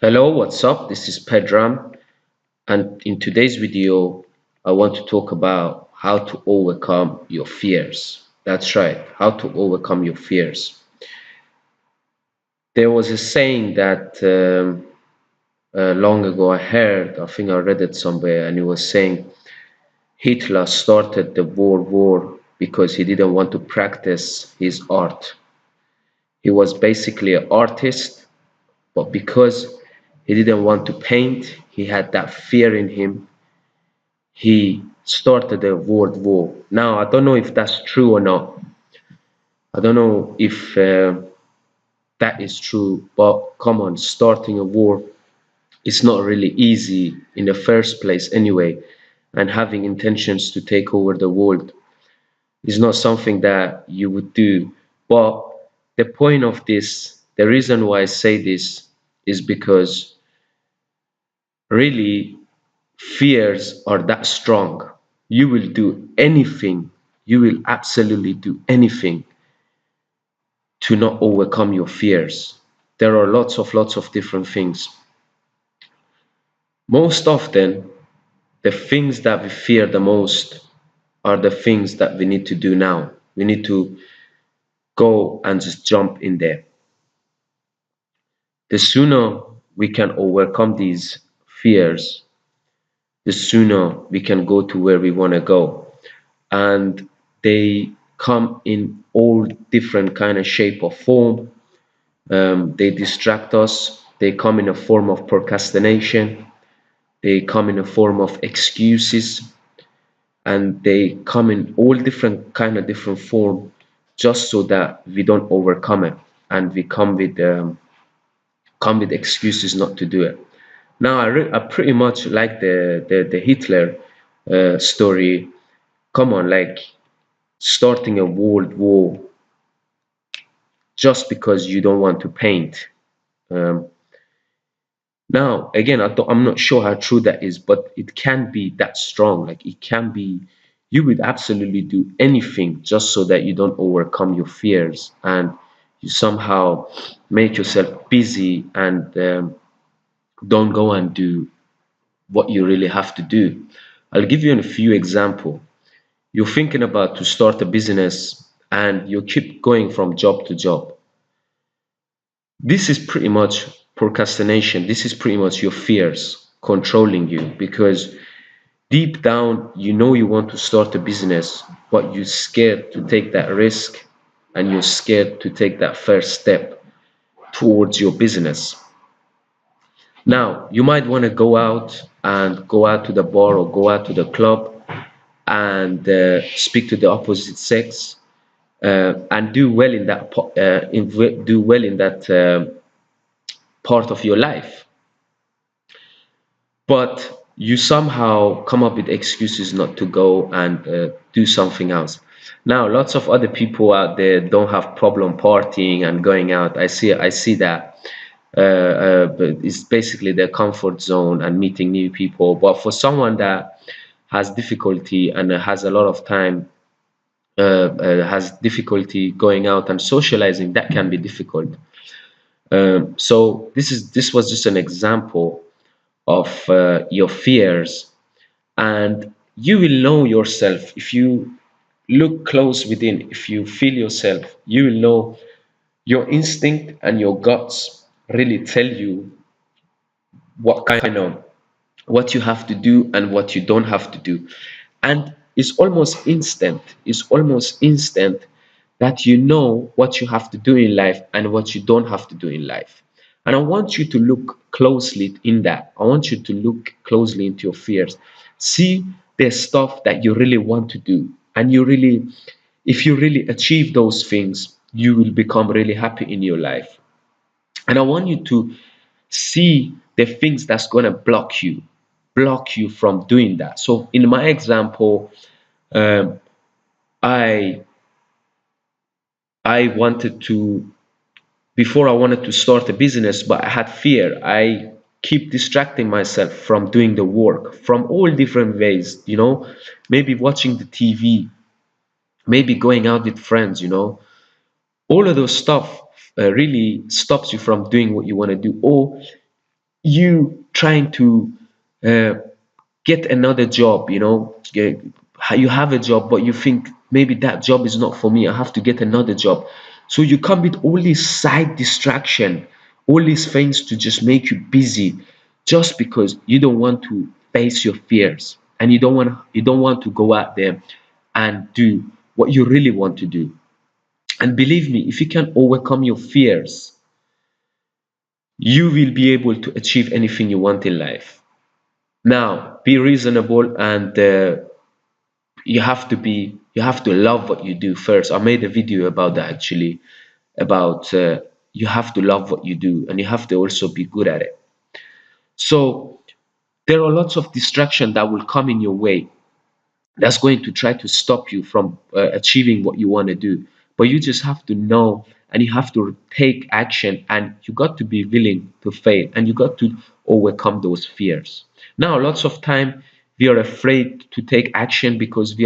Hello, what's up? This is Pedram, and in today's video, I want to talk about how to overcome your fears. That's right, how to overcome your fears. There was a saying that long ago I heard, I think I read it somewhere, and it was saying Hitler started the World War because he didn't want to practice his art. He was basically an artist, but because he didn't want to paint, he had that fear in him. He started a world war. Now, I don't know if that's true or not. I don't know if that is true, but come on, starting a war is not really easy in the first place anyway. And having intentions to take over the world is not something that you would do. But the point of this, the reason why I say this is because really fears are that strong. You will do anything, you will absolutely do anything to not overcome your fears. There are lots of different things. Most often, the things that we fear the most are the things that we need to do now. We need to go and just jump in there. The sooner we can overcome these fears, the sooner we can go to where we want to go. And they come in all different kind of shape or form. They distract us. They come in a form of procrastination. They come in a form of excuses, and they come in all different kind of different form, just so that we don't overcome it, and we come with excuses not to do it. Now, I pretty much like the Hitler story. Come on, like starting a world war just because you don't want to paint. Um, Now, again, I'm not sure how true that is, but it can be that strong. Like it can be, you would absolutely do anything just so that you don't overcome your fears and you somehow make yourself busy and don't go and do what you really have to do. I'll give you a few examples. You're thinking about to start a business and you keep going from job to job. This is pretty much procrastination. This is pretty much your fears controlling you because deep down you know you want to start a business, but you're scared to take that risk and you're scared to take that first step towards your business. Now, you might want to go out to the bar or go out to the club and speak to the opposite sex and do well in that do well in that part of your life, but you somehow come up with excuses not to go and do something else. Now, lots of other people out there don't have problem partying and going out. I see that, but it's basically their comfort zone and meeting new people. But for someone that has difficulty and has a lot of time, has difficulty going out and socializing, that can be difficult. So this was just an example of your fears, and you will know yourself if you look close within. If you feel yourself, you will know your instinct and your guts really tell you what kind of what you have to do and what you don't have to do. And it's almost instant that you know what you have to do in life and what you don't have to do in life. And I want you to look closely in that. I want you to look closely into your fears. See the stuff that you really want to do. And if you really achieve those things, you will become really happy in your life. And I want you to see the things that's going to block you from doing that. So in my example, um, I I wanted to before I wanted to start a business, but I had fear. I keep distracting myself from doing the work from all different ways, maybe watching the TV, maybe going out with friends, all of those stuff really stops you from doing what you want to do. Or you trying to uh, get another job, you have a job, but you think maybe that job is not for me, I have to get another job. So you come with all these side distraction, all these things to just make you busy, just because you don't want to face your fears, and you don't want to go out there and do what you really want to do. And believe me, if you can overcome your fears, you will be able to achieve anything you want in life. Now, be reasonable, and you have to love what you do first. I made a video about that, actually, about you have to love what you do, and you have to also be good at it. So there are lots of distraction that will come in your way, that's going to try to stop you from achieving what you want to do. But you just have to know, and you have to take action, and you got to be willing to fail, and you got to overcome those fears. Now, lots of time we are afraid to take action because we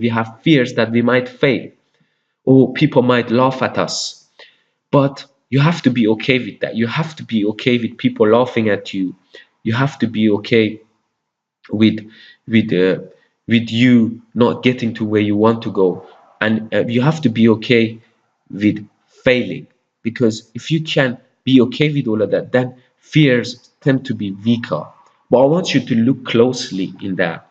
have fears that we might fail, or people might laugh at us. But you have to be okay with that. You have to be okay with people laughing at you. You have to be okay with with uh, with you not getting to where you want to go, and you have to be okay with failing, because if you can be okay with all of that, then fears tend to be weaker. But I want you to look closely in that,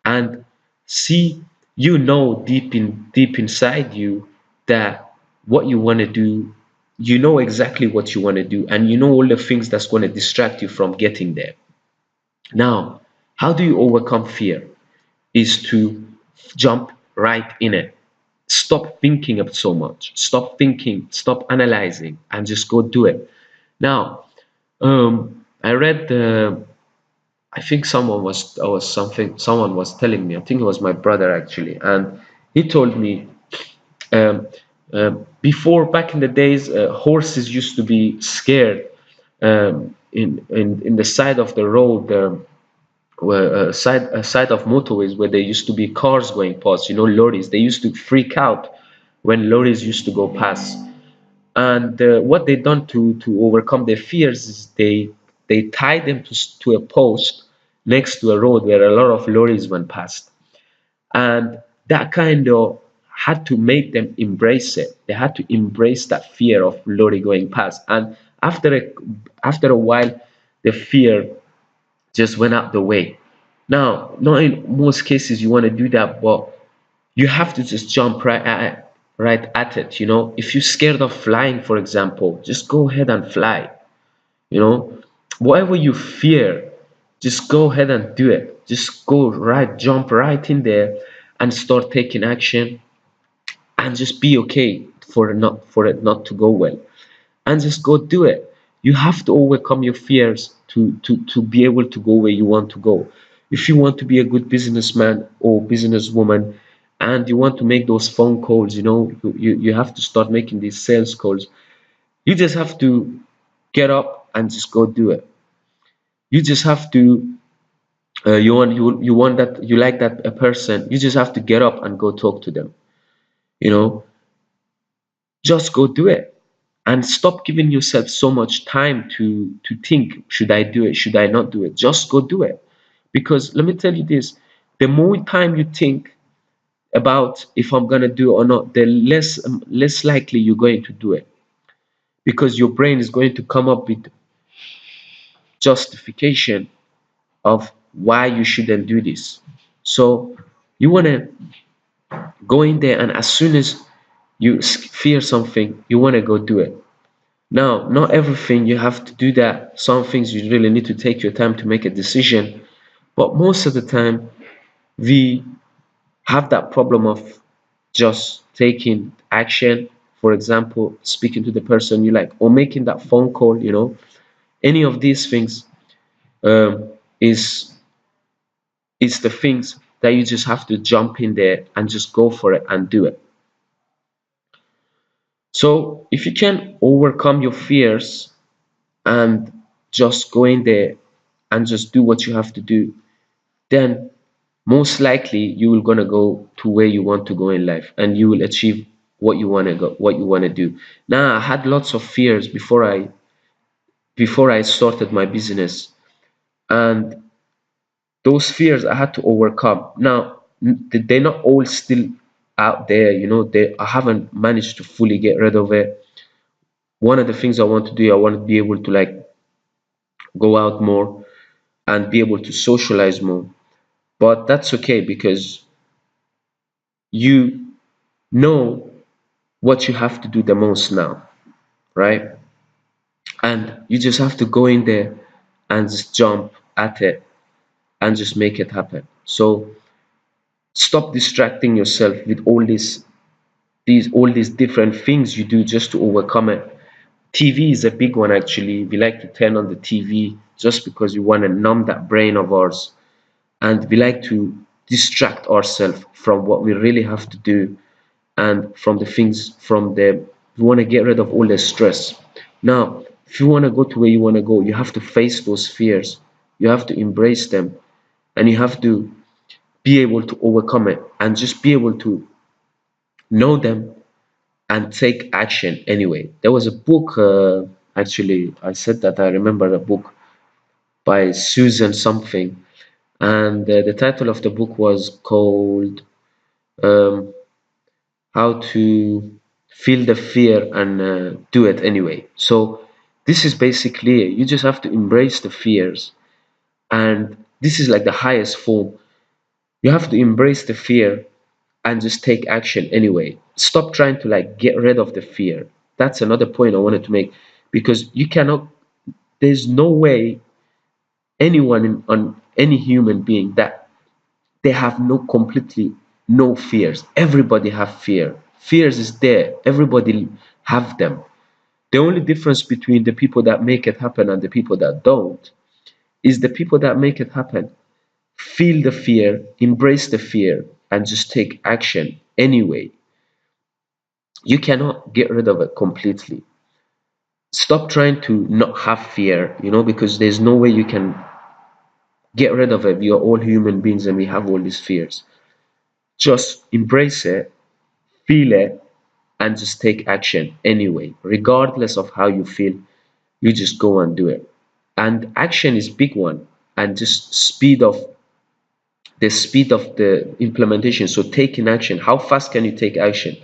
and see, deep inside you, that what you want to do, you know exactly what you want to do, and you know all the things that's going to distract you from getting there. Now, how do you overcome fear? Is to jump right in it. Stop thinking of so much. Stop thinking, stop analyzing, and just go do it. Now, I read I think someone was telling me, I think it was my brother, actually, and he told me, um, before, back in the days, horses used to be scared, in the side of the road, where side of motorways, where there used to be cars going past, lorries. They used to freak out when lorries used to go past. And what they done to overcome their fears is they tied them to a post next to a road where a lot of lorries went past. And that kind of had to make them embrace it. They had to embrace that fear of lorry going past. And after a while, the fear just went out the way. Now, not in most cases you want to do that, but you have to just jump right at it. If you're scared of flying, for example, just go ahead and fly. You know, whatever you fear, just go ahead and do it. Just jump right in there and start taking action, and just be okay for it not to go well, and just go do it. You have to overcome your fears to be able to go where you want to go. If you want to be a good businessman or businesswoman, and you want to make those phone calls, you have to start making these sales calls. You just have to get up and just go do it. You just have to, you want that, you like that a person, you just have to get up and go talk to them. You know, just go do it, and stop giving yourself so much time to think, should I do it, should I not do it? Just go do it. Because let me tell you this, the more time you think about if I'm going to do it or not, the less likely you're going to do it, because your brain is going to come up with justification of why you shouldn't do this. So you want to go in there, and as soon as you fear something, you want to go do it. Now, not everything you have to do that. Some things you really need to take your time to make a decision. But most of the time, we have that problem of just taking action. For example, speaking to the person you like, or making that phone call. Any of these things, um, is the things that you just have to jump in there and just go for it and do it. So if you can overcome your fears and just go in there and just do what you have to do, then most likely you will gonna go to where you want to go in life, and you will achieve what you want to do. Now, I had lots of fears before I before I started my business. And those fears I had to overcome. Now, they're not all still out there, I haven't managed to fully get rid of it. One of the things I want to do, I want to be able to like go out more and be able to socialize more. But that's okay because you know what you have to do the most now, right? And you just have to go in there and just jump at it and just make it happen. So stop distracting yourself with all these different things you do just to overcome it. TV is a big one actually. We like to turn on the TV just because we want to numb that brain of ours, and we like to distract ourselves from what we really have to do, and from the things from the we want to get rid of all the stress. Now, if you want to go to where you want to go, you have to face those fears. You have to embrace them, and you have to be able to overcome it and just be able to know them and take action anyway. There was a book, actually, I said that I remember a book by Susan something, and the title of the book was called um, How to Feel the Fear and Do It Anyway. So, this is basically it. You just have to embrace the fears, and this is like the highest form. You have to embrace the fear and just take action anyway. Stop trying to like get rid of the fear. That's another point I wanted to make, because you cannot, there's no way anyone on any human being that they have no completely no fears. Everybody have fear. Fears is there. Everybody have them. The only difference between the people that make it happen and the people that don't is the people that make it happen feel the fear, embrace the fear, and just take action anyway. You cannot get rid of it completely. Stop trying to not have fear, because there's no way you can get rid of it. We are all human beings and we have all these fears. Just embrace it, feel it, and just take action anyway. Regardless of how you feel, you just go and do it. And action is big one, and just the speed of the implementation. So taking action, how fast can you take action?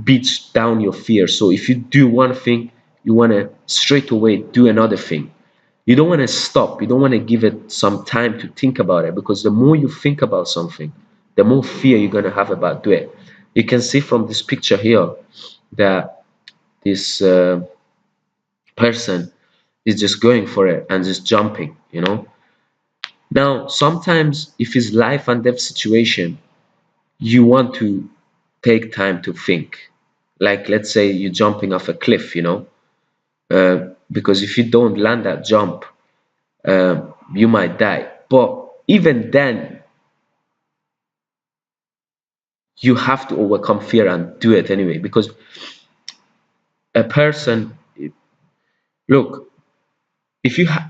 Beats down your fear. So if you do one thing, you want to straight away do another thing. You don't want to stop. You don't want to give it some time to think about it, because the more you think about something, the more fear you're going to have about doing it. You can see from this picture here that this person is just going for it and just jumping. Now, sometimes if it's life and death situation, you want to take time to think. Like, let's say you're jumping off a cliff. Because if you don't land that jump, you might die. But even then, you have to overcome fear and do it anyway. Because a person, look,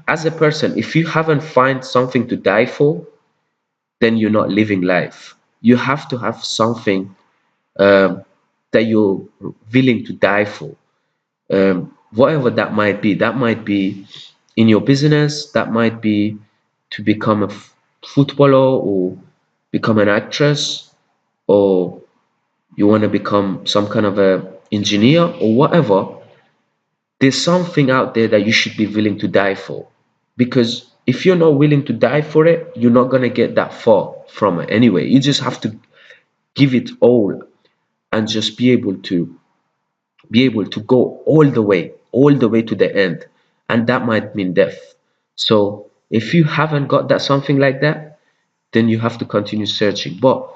as a person, if you haven't find something to die for, then you're not living life. You have to have something um, that you're willing to die for. Whatever that might be. That might be in your business, that might be to become a footballer, or become an actress, or you want to become some kind of a engineer, or whatever. There's something out there that you should be willing to die for, because if you're not willing to die for it, you're not going to get that far from it anyway. You just have to give it all, and just be able to go all the way to the end, and that might mean death. So if you haven't got that something like that, then you have to continue searching. But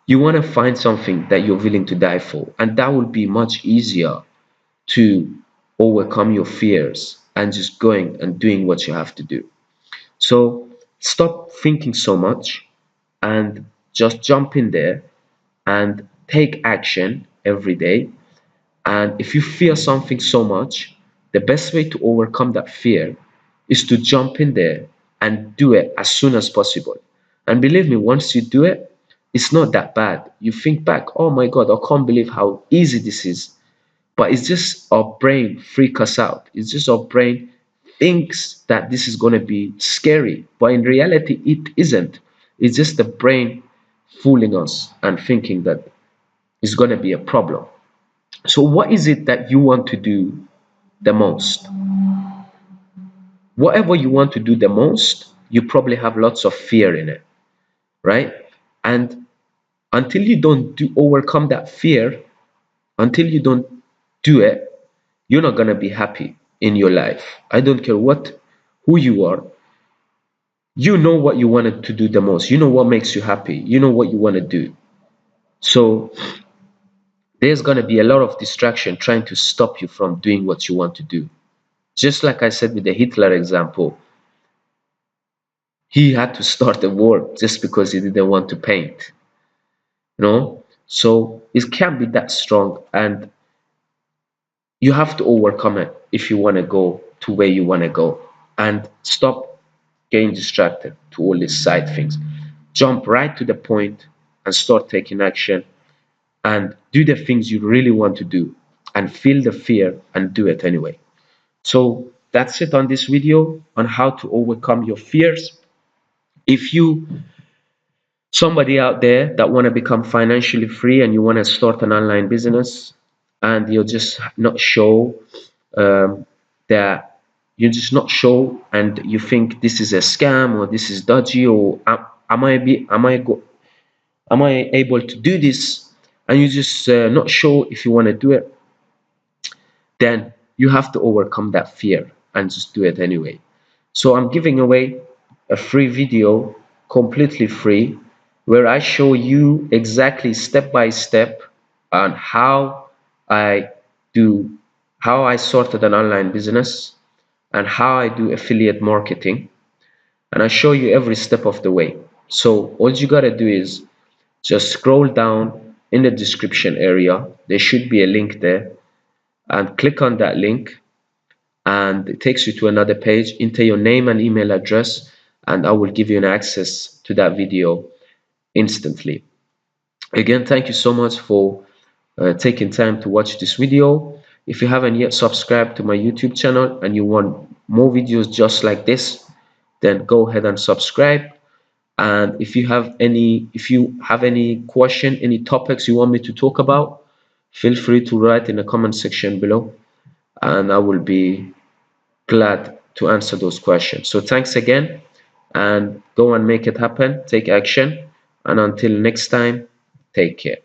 you want to find something that you're willing to die for, and that will be much easier to overcome your fears and just going and doing what you have to do. So stop thinking so much and just jump in there and take action every day. And if you fear something so much, the best way to overcome that fear is to jump in there and do it as soon as possible. And believe me, once you do it, it's not that bad. You think back, oh my God, I can't believe how easy this is. But it's just our brain freak us out. It's just our brain thinks that this is going to be scary, but in reality, it isn't. It's just the brain fooling us and thinking that it's going to be a problem. So, what is it that you want to do the most? Whatever you want to do the most, you probably have lots of fear in it, right? And until you don't overcome that fear, until you don't do it, you're not going to be happy in your life. I don't care who you are. You know what you wanted to do the most. You know what makes you happy. You know what you want to do. So there's going to be a lot of distraction trying to stop you from doing what you want to do. Just like I said with the Hitler example, he had to start a war just because he didn't want to paint. So it can't be that strong, and you have to overcome it if you want to go to where you want to go, and stop getting distracted to all these side things. Jump right to the point and start taking action and do the things you really want to do, and feel the fear and do it anyway. So that's it on this video on how to overcome your fears. If you somebody out there that want to become financially free and you want to start an online business, and you're just not sure, that you're just not sure, and you think this is a scam or this is dodgy, or am I able to do this, and you're just not sure if you want to do it, then you have to overcome that fear and just do it anyway. So I'm giving away a free video, completely free, where I show you exactly step by step on I do how I sorted an online business and how I do affiliate marketing, and I show you every step of the way. So all you gotta do is just scroll down in the description area. There should be a link there, and click on that link, and it takes you to another page. Enter your name and email address, and I will give you an access to that video instantly. Again, thank you so much for taking time to watch this video. If you haven't yet subscribed to my YouTube channel and you want more videos just like this, then go ahead and subscribe. And if you have any question, any topics you want me to talk about, feel free to write in the comment section below, and I will be glad to answer those questions. So thanks again, and go and make it happen. Take action, and until next time, take care.